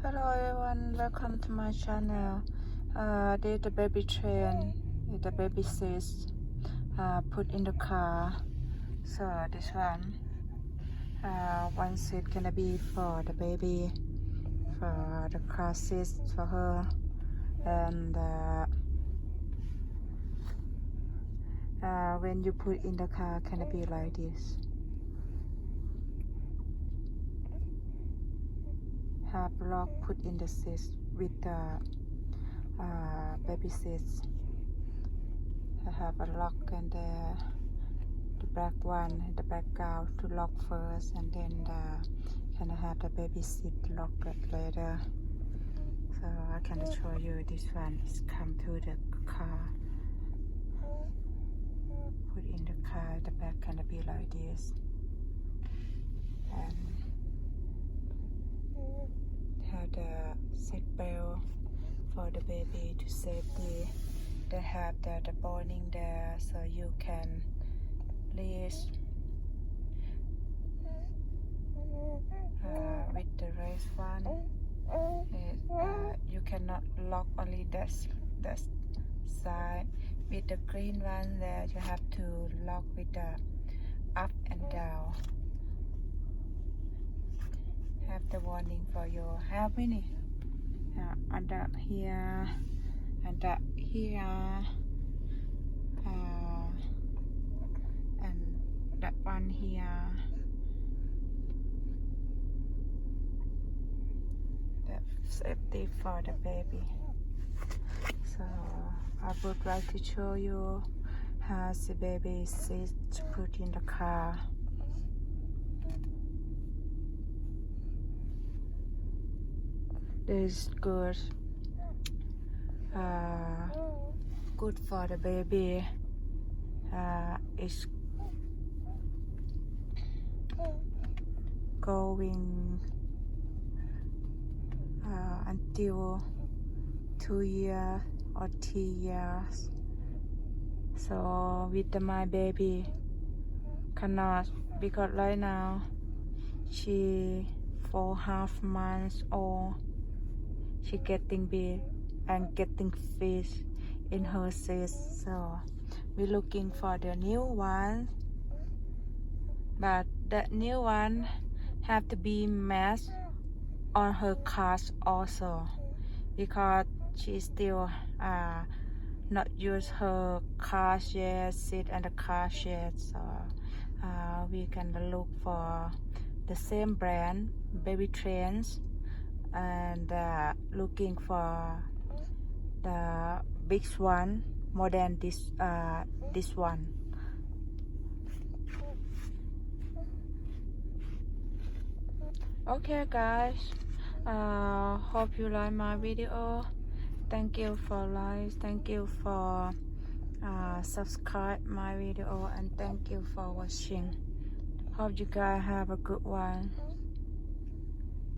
Hello everyone, welcome to my channel. This is the baby train, the baby seats put in the car. So this one seat gonna be for the baby, for the car seat for her, and when you put in the car, gonna be like this. Have lock put in the seats with the baby seats. I have a lock and the back one, the background to lock first, and then can have the baby seat lock later. So I can show you this one is come to the car. Put in the car, the back can be like this, and have the seat belt for the baby to safety. They have the boarding there, so you can leash with the race one. You cannot lock only that side. With the green one there, you have to lock with the up and down. Have the warning for your how many on that here and that here, and that one here. The safety for the baby. So I would like to show you how the baby seat to put in the car. This is good. Good for the baby. It's going until 2 years or 3 years. So with my baby cannot, because right now she 4.5 months old. She getting big and getting fish in her seat, so we're looking for the new one, but that new one have to be matched on her cars also, because she still not use her car share seat and the car share. So we can look for the same brand, BabyTrend, and looking for the big one more than this one. Okay guys, hope you like my video. Thank you for likes, thank you for subscribe my video, and thank you for watching. Hope you guys have a good one.